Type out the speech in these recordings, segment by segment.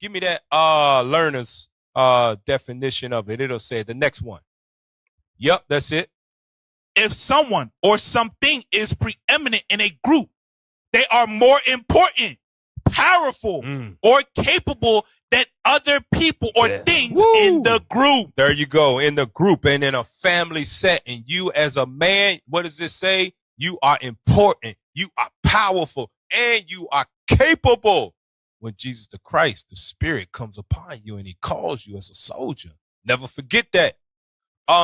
Give me that learner's definition of it. It'll say the next one. Yep, that's it. If someone or something is preeminent in a group, they are more important, powerful, or capable than other people or things in the group. There you go, in the group and in a family setting. You as a man, what does it say? You are important, you are powerful, and you are capable. When Jesus the Christ, the Spirit comes upon you and he calls you as a soldier. Never forget that.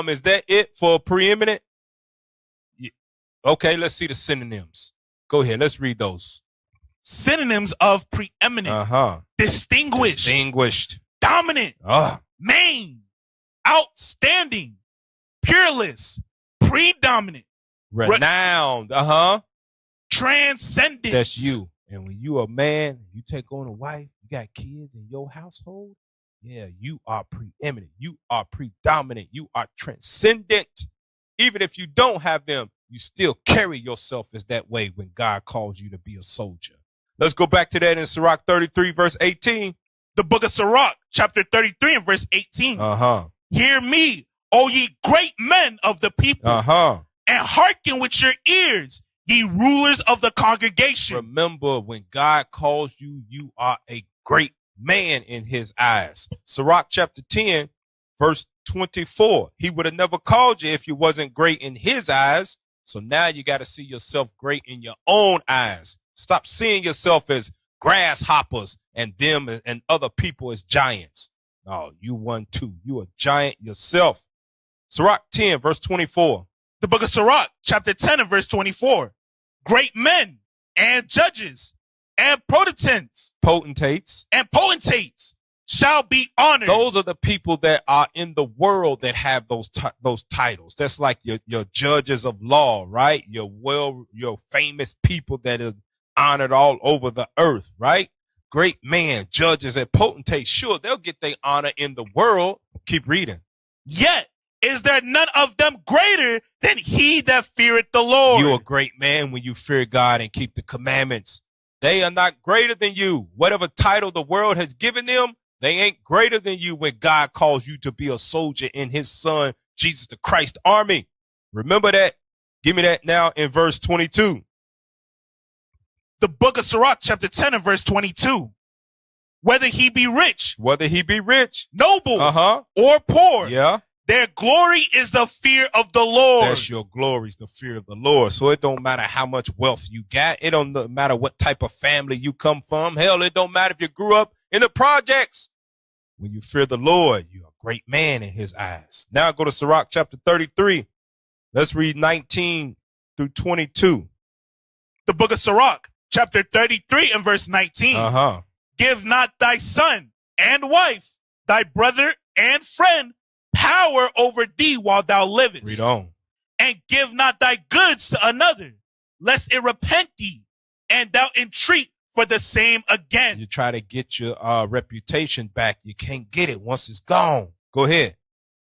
Is that it for preeminent? Yeah. Okay, let's see the synonyms. Go ahead, let's read those. Synonyms of preeminent. Distinguished. Dominant. Main. Outstanding. Peerless. Predominant. Renowned. Transcendent. That's you. And when you a man, you take on a wife, you got kids in your household, yeah, you are preeminent. You are predominant. You are transcendent. Even if you don't have them, you still carry yourself as that way when God calls you to be a soldier. Let's go back to that in Sirach 33, verse 18. The book of Sirach, chapter 33 and verse 18. Hear me, O ye great men of the people, and hearken with your ears, ye rulers of the congregation. Remember, when God calls you, you are a great man in his eyes. Sirach chapter 10, verse 24. He would have never called you if you wasn't great in his eyes. So now you got to see yourself great in your own eyes. Stop seeing yourself as grasshoppers and them and other people as giants. No, you one too. You a giant yourself. Sirach 10, verse 24. The book of Sirach, chapter 10 and verse 24. Great men and judges and potentates shall be honored. Those are the people that are in the world that have those titles. That's like your judges of law, right? Your famous people that are honored all over the earth, right? Great man, judges, and potentates. Sure, they'll get their honor in the world. Keep reading. Yet is there none of them greater than he that feareth the Lord? You're a great man when you fear God and keep the commandments. They are not greater than you. Whatever title the world has given them, they ain't greater than you when God calls you to be a soldier in his son, Jesus the Christ army. Remember that. Give me that now in verse 22. The book of Sirach, chapter 10 and verse 22. Whether he be rich, noble, or poor, their glory is the fear of the Lord. That's your glory, is the fear of the Lord. So it don't matter how much wealth you got. It don't matter what type of family you come from. Hell, it don't matter if you grew up in the projects. When you fear the Lord, you're a great man in his eyes. Now go to Sirach chapter 33. Let's read 19 through 22. The book of Sirach, chapter 33 and verse 19. Give not thy son and wife, thy brother and friend, power over thee while thou livest. Read on. And give not thy goods to another, lest it repent thee, and thou entreat for the same again. You try to get your reputation back. You can't get it once it's gone. Go ahead.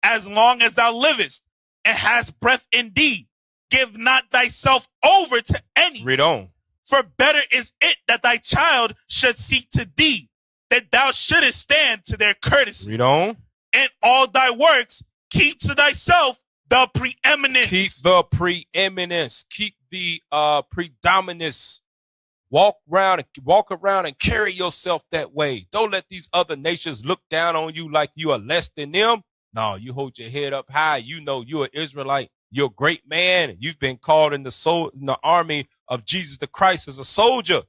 As long as thou livest and hast breath in thee, give not thyself over to any. Read on. For better is it that thy child should seek to thee, that thou shouldest stand to their courtesy. Read on. In all thy works, keep to thyself the preeminence. Keep the preeminence. Keep the predominance. Walk around and carry yourself that way. Don't let these other nations look down on you like you are less than them. No, you hold your head up high. You know you're an Israelite. You're a great man. You've been called in the army of Jesus the Christ as a soldier.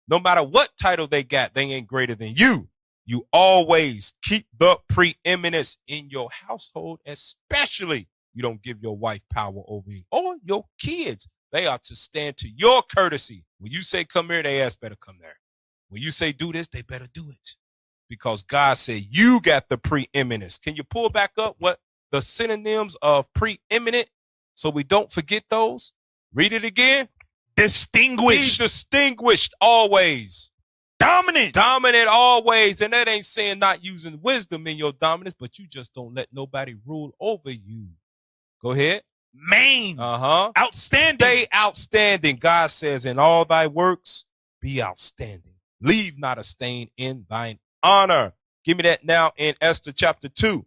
No matter what title they got, they ain't greater than you. You always keep the preeminence in your household, especially you don't give your wife power over you or your kids. They are to stand to your courtesy. When you say come here, they ass better come there. When you say do this, they better do it. Because God said you got the preeminence. Can you pull back up what the synonyms of preeminent so we don't forget those? Read it again. Distinguished. Be distinguished always. Dominant always. And that ain't saying not using wisdom in your dominance, but you just don't let nobody rule over you. Go ahead. Main. Outstanding. Stay outstanding. God says in all thy works, be outstanding. Leave not a stain in thine honor. Give me that now in Esther chapter 2.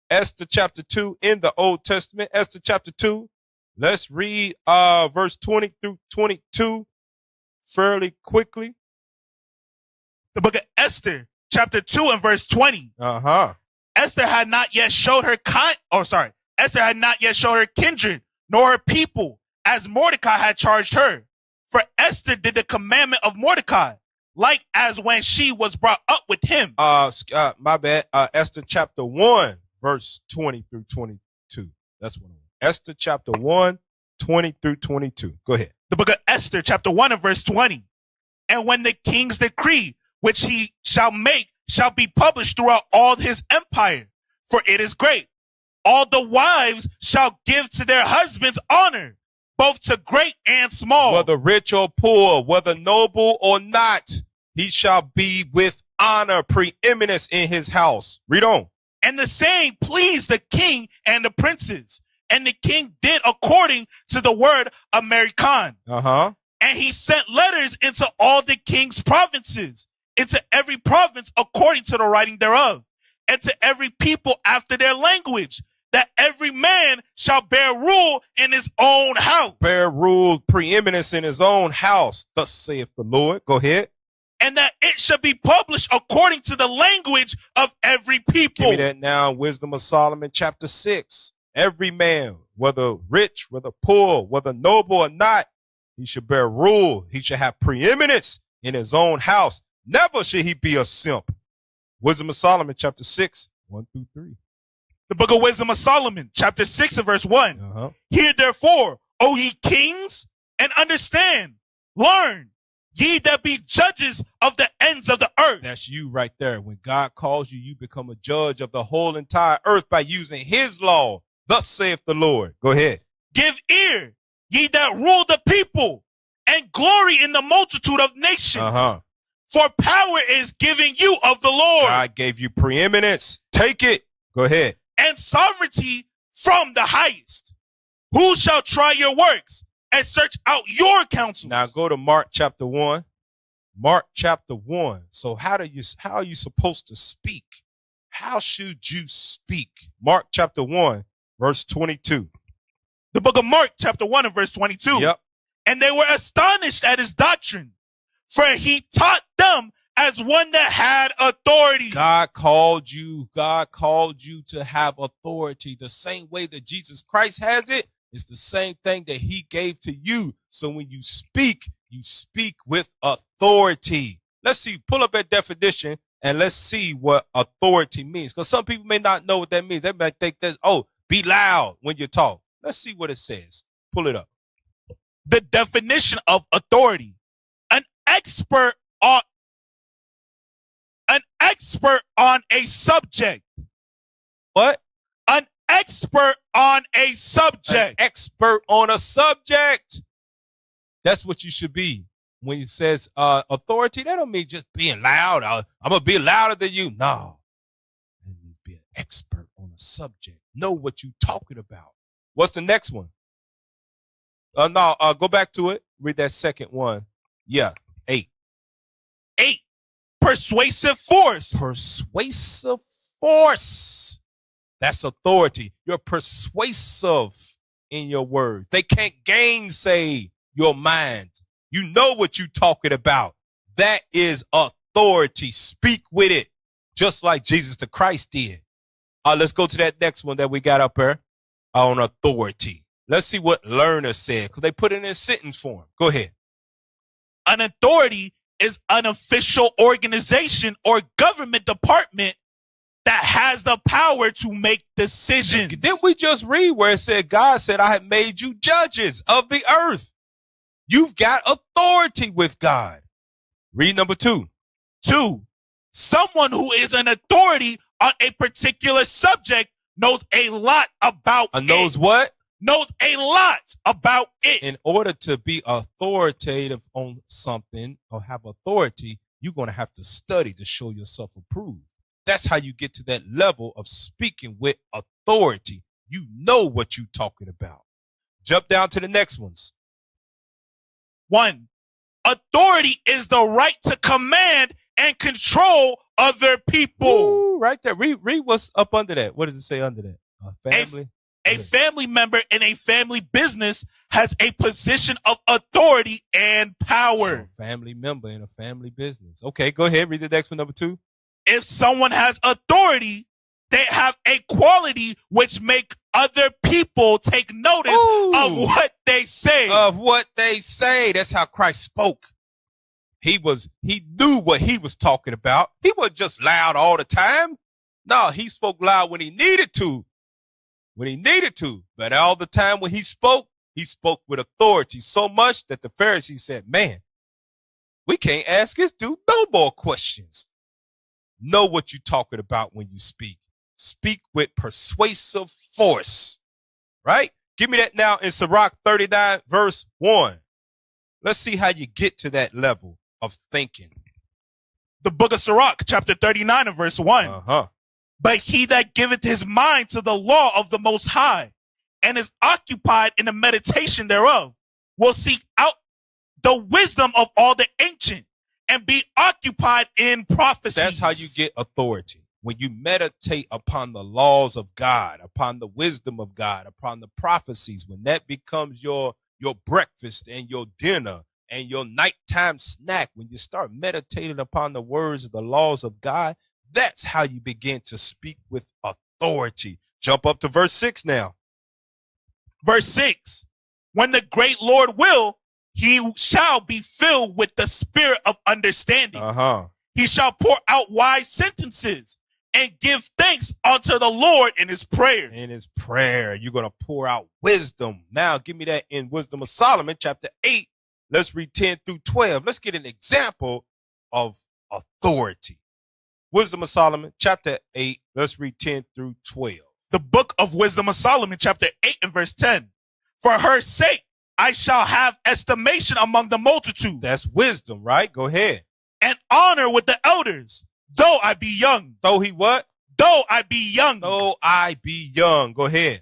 Esther chapter 2 in the Old Testament. Esther chapter 2. Let's read verse 20 through 22 fairly quickly. The book of Esther, chapter 2 and verse 20. Esther had not yet showed her Esther had not yet showed her kindred, nor her people, as Mordecai had charged her. For Esther did the commandment of Mordecai, like as when she was brought up with him. My bad. Esther chapter 1, verse 20 through 22. That's what I want. Esther chapter 1, 20 through 22. Go ahead. The book of Esther, chapter 1 and verse 20. And when the king's decree, which he shall make, shall be published throughout all his empire, for it is great, all the wives shall give to their husbands honor, both to great and small. Whether rich or poor, whether noble or not, he shall be with honor, preeminence in his house. Read on. And the saying pleased the king and the princes. And the king did according to the word of American. And he sent letters into all the king's provinces, into every province according to the writing thereof, and to every people after their language, that every man shall bear rule in his own house. Bear rule, preeminence in his own house. Thus saith the Lord. Go ahead. And that it shall be published according to the language of every people. Give me that now. Wisdom of Solomon, chapter 6. Every man, whether rich, whether poor, whether noble or not, he should bear rule. He should have preeminence in his own house. Never should he be a simp. Wisdom of Solomon, chapter 6, 1 through 3. The book of Wisdom of Solomon, chapter 6 and verse 1. Hear therefore, O ye kings, and understand, learn, ye that be judges of the ends of the earth. That's you right there. When God calls you, you become a judge of the whole entire earth by using his law. Thus saith the Lord. Go ahead. Give ear, ye that rule the people, and glory in the multitude of nations. For power is given you of the Lord. God gave you preeminence. Take it. Go ahead. And sovereignty from the highest. Who shall try your works and search out your counsel? Now go to Mark chapter 1. Mark chapter 1. So how are you supposed to speak? How should you speak? Mark chapter 1, verse 22. The book of Mark chapter 1 and verse 22. Yep. And they were astonished at his doctrine, for he taught them as one that had authority. God called you to have authority. The same way that Jesus Christ has it, it's the same thing that he gave to you. So when you speak with authority. Let's see, pull up that definition and let's see what authority means. Because some people may not know what that means. They might think that, be loud when you talk. Let's see what it says. Pull it up. The definition of authority. An expert on a subject. What? An expert on a subject. An expert on a subject. That's what you should be. When it says authority, that don't mean just being loud. I'm going to be louder than you. No. It means be an expert on a subject. Know what you're talking about. What's the next one? Go back to it. Read that second one. Yeah. 8. Persuasive force. Persuasive force. That's authority. You're persuasive in your words. They can't gainsay your mind. You know what you're talking about. That is authority. Speak with it, just like Jesus the Christ did. Let's go to that next one that we got up here on authority. Let's see what Learner said, because they put it in sentence form. Go ahead. An authority is an official organization or government department that has the power to make decisions. Didn't we just read where it said, God said, I have made you judges of the earth. You've got authority with God. Read number 2. 2. Someone who is an authority on a particular subject knows a lot about it. Knows what? Knows a lot about it. In order to be authoritative on something or have authority, you're going to have to study to show yourself approved. That's how you get to that level of speaking with authority. You know what you're talking about. Jump down to the next ones. 1. Authority is the right to command and control other people. Ooh, right there. Read what's up under that. What does it say under that? Family. A family member in a family business has a position of authority and power. So family member in a family business. Okay, go ahead. Read the next one, number 2. If someone has authority, they have a quality which make other people take notice of what they say. Of what they say. That's how Christ spoke. He knew what he was talking about. He wasn't just loud all the time. No, he spoke loud when he needed to. But all the time when he spoke with authority so much that the Pharisees said, man, we can't ask this dude no more questions. Know what you're talking about when you speak. Speak with persuasive force, right? Give me that now in Sirach 39, verse 1. Let's see how you get to that level of thinking. The book of Sirach, chapter 39 and verse 1. Uh-huh. But he that giveth his mind to the law of the Most High and is occupied in the meditation thereof will seek out the wisdom of all the ancient and be occupied in prophecies. That's how you get authority. When you meditate upon the laws of God, upon the wisdom of God, upon the prophecies, when that becomes your breakfast and your dinner and your nighttime snack, when you start meditating upon the words of the laws of God, that's how you begin to speak with authority. Jump up to verse 6 now. Verse 6, when the great Lord will, he shall be filled with the spirit of understanding. He shall pour out wise sentences and give thanks unto the Lord in his prayer. You're going to pour out wisdom. Now, give me that in Wisdom of Solomon, chapter 8. Let's read 10 through 12. Let's get an example of authority. Wisdom of Solomon, chapter 8. Let's read 10 through 12. The book of Wisdom of Solomon, chapter 8 and verse 10. For her sake, I shall have estimation among the multitude. That's wisdom, right? Go ahead. And honor with the elders, though I be young. Though he what? Though I be young. Though I be young. Go ahead.